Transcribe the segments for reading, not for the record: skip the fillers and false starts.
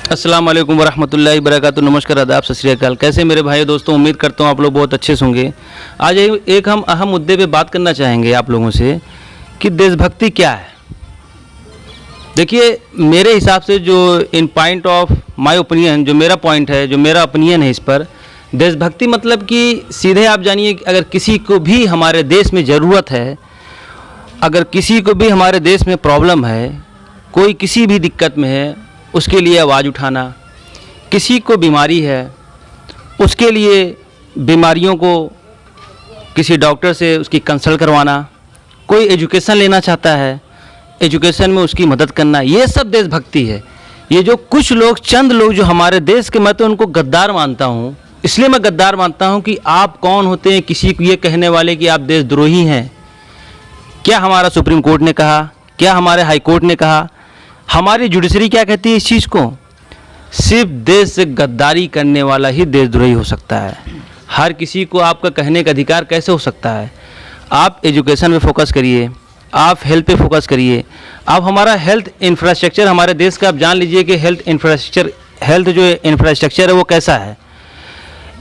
अस्सलाम वालेकुम वरहमतुल्लाहि वबरकातुहू। नमस्कार, आदाब, सत श्री अकाल। कैसे मेरे भाई दोस्तों, उम्मीद करता हूँ आप लोग बहुत अच्छे से होंगे। आज एक हम अहम मुद्दे पे बात करना चाहेंगे आप लोगों से कि देशभक्ति क्या है। देखिए, मेरे हिसाब से जो इन पॉइंट ऑफ माय ओपिनियन, जो मेरा पॉइंट है, जो मेरा ओपिनियन है इस पर, देशभक्ति मतलब कि सीधे आप जानिए कि अगर किसी को भी हमारे देश में ज़रूरत है, अगर किसी को भी हमारे देश में प्रॉब्लम है, कोई किसी भी दिक्कत में है, उसके लिए आवाज़ उठाना, किसी को बीमारी है उसके लिए बीमारियों को किसी डॉक्टर से उसकी कंसल्ट करवाना, कोई एजुकेशन लेना चाहता है, एजुकेशन में उसकी मदद करना, ये सब देशभक्ति है। ये जो कुछ लोग, चंद लोग जो हमारे देश के, मैं तो उनको गद्दार मानता हूँ। इसलिए मैं गद्दार मानता हूँ कि आप कौन होते हैं किसी को ये कहने वाले कि आप देशद्रोही हैं। क्या हमारा सुप्रीम कोर्ट ने कहा? क्या हमारे हाई कोर्ट ने कहा? हमारी जुडिशरी क्या कहती है इस चीज़ को? सिर्फ देश से गद्दारी करने वाला ही देशद्रोही हो सकता है। हर किसी को आपका कहने का अधिकार कैसे हो सकता है? आप एजुकेशन पे फोकस करिए, आप हेल्थ पे फोकस करिए। आप हमारा हेल्थ इंफ्रास्ट्रक्चर, हमारे देश का आप जान लीजिए कि हेल्थ जो इंफ्रास्ट्रक्चर है वो कैसा है,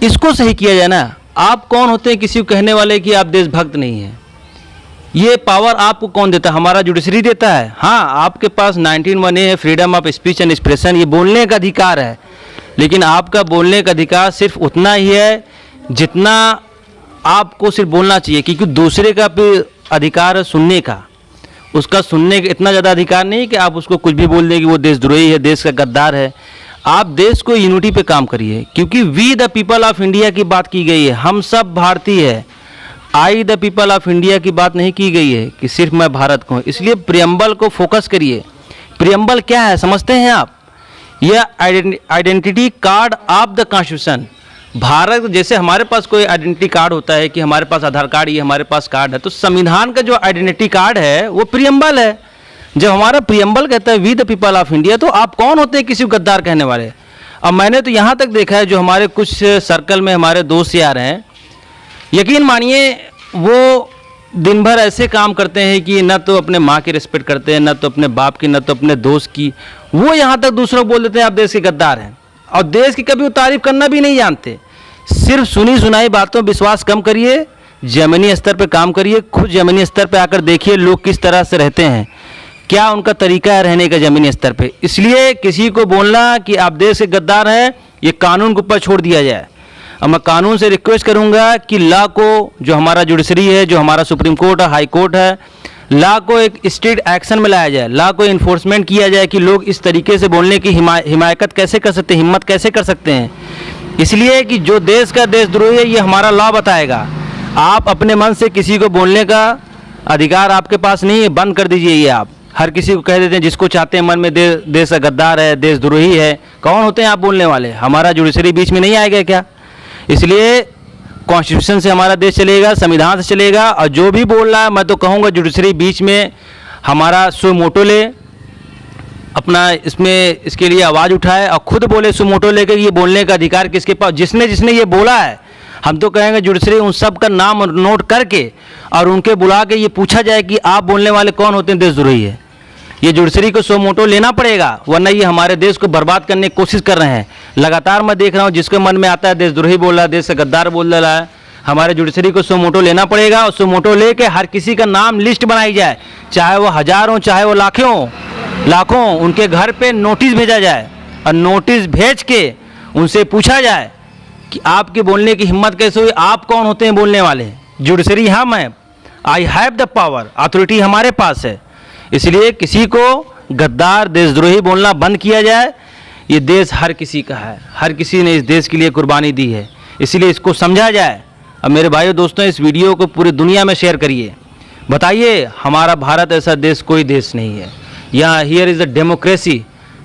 इसको सही किया जाए ना। आप कौन होते हैं किसी को कहने वाले कि आप देशभक्त नहीं हैं? ये पावर आपको कौन देता है? हमारा जुडिशरी देता है। हाँ, आपके पास 19(1) है, freedom of speech and expression, ये बोलने का अधिकार है। लेकिन आपका बोलने का अधिकार सिर्फ उतना ही है जितना आपको सिर्फ बोलना चाहिए, क्योंकि दूसरे का भी अधिकार है सुनने का। उसका सुनने का इतना ज़्यादा अधिकार नहीं कि आप उसको कुछ भी बोल दें कि वो देशद्रोही है, देश का गद्दार है। आप देश को यूनिटी पे काम करिए, क्योंकि we the people of India की बात की गई है। हम सब भारतीय है। I the people of India की बात नहीं की गई है कि सिर्फ मैं भारत को हूँ। इसलिए प्रियम्बल को फोकस करिए। प्रियम्बल क्या है समझते हैं आप? यह identity card of the constitution. Bharat, जैसे हमारे पास कोई आइडेंटिटी कार्ड होता है कि हमारे पास आधार कार्ड, ये हमारे पास कार्ड है, तो संविधान का जो आइडेंटिटी कार्ड है वो प्रियम्बल है। जब हमारा प्रियम्बल कहता है we the people of India, तो आप कौन होते हैं किसी को गद्दार कहने वाले? अब मैंने तो यहाँ तक देखा है, जो हमारे कुछ सर्कल में हमारे दोस्त यार हैं, यकीन मानिए वो दिन भर ऐसे काम करते हैं कि न तो अपने माँ की रिस्पेक्ट करते हैं, न तो अपने बाप की, न तो अपने दोस्त की। वो यहाँ तक दूसरों को बोल देते हैं आप देश के गद्दार हैं, और देश की कभी वो तारीफ करना भी नहीं जानते। सिर्फ सुनी सुनाई बातों विश्वास कम करिए, ज़मीनी स्तर पे काम करिए। खुद ज़मीनी स्तर पे आकर देखिए लोग किस तरह से रहते हैं, क्या उनका तरीका है रहने का ज़मीनी स्तर पे। इसलिए किसी को बोलना कि आप देश के गद्दार हैं, ये कानून के ऊपर छोड़ दिया जाए। अब मैं कानून से रिक्वेस्ट करूंगा कि लॉ को, जो हमारा जुडिशरी है, जो हमारा सुप्रीम कोर्ट है, हाई कोर्ट है, लॉ को एक स्ट्रिक्ट एक्शन में लाया जाए। लॉ को इन्फोर्समेंट किया जाए कि लोग इस तरीके से बोलने की हिमायत कैसे कर सकते हैं, हिम्मत कैसे कर सकते हैं। इसलिए कि जो देश का देशद्रोही है, ये हमारा लॉ बताएगा। आप अपने मन से किसी को बोलने का अधिकार आपके पास नहीं है, बंद कर दीजिए। ये आप हर किसी को कह देते हैं, जिसको चाहते हैं मन में देश का गद्दार है, देशद्रोही है। कौन होते हैं आप बोलने वाले? हमारा जुडिशरी बीच में नहीं आएगा क्या? इसलिए कॉन्स्टिट्यूशन से हमारा देश चलेगा, संविधान से चलेगा। और जो भी बोल रहा है, मैं तो कहूँगा जुडिशरी बीच में हमारा सो मोटो ले, अपना इसके लिए आवाज़ उठाए और खुद बोले। सो मोटो लेकर ये बोलने का अधिकार किसके पास? जिसने ये बोला है। हम तो कहेंगे जुडिशरी उन सब का नाम नोट करके और उनके बुला के ये पूछा जाए कि आप बोलने वाले कौन होते हैं देशद्रोही है। ये जुडिशरी को सो मोटो लेना पड़ेगा, वरना ये हमारे देश को बर्बाद करने की कोशिश कर रहे हैं। लगातार मैं देख रहा हूँ, जिसके मन में आता है देशद्रोही बोल रहा है, देश से गद्दार बोल रहा है। हमारे जुडिशरी को सो मोटो लेना पड़ेगा, और सो मोटो लेके हर किसी का नाम लिस्ट बनाई जाए, चाहे वो हज़ार हो, चाहे वो लाखों, उनके घर पे नोटिस भेजा जाए। और नोटिस भेज के उनसे पूछा जाए कि आपके बोलने की हिम्मत कैसे हुई, आप कौन होते हैं बोलने वाले? जुडिशरी हम हैं, I have the power, authority हमारे पास है। इसलिए किसी को गद्दार, देशद्रोही बोलना बंद किया जाए। ये देश हर किसी का है, हर किसी ने इस देश के लिए कुर्बानी दी है, इसलिए इसको समझा जाए। अब मेरे भाइयों दोस्तों, इस वीडियो को पूरी दुनिया में शेयर करिए। बताइए, हमारा भारत ऐसा देश कोई देश नहीं है। यहाँ here is the democracy.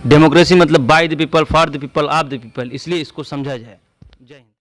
Democracy मतलब by the people, for the people, of the people. इसलिए इसको समझा जाए। जय हिंद।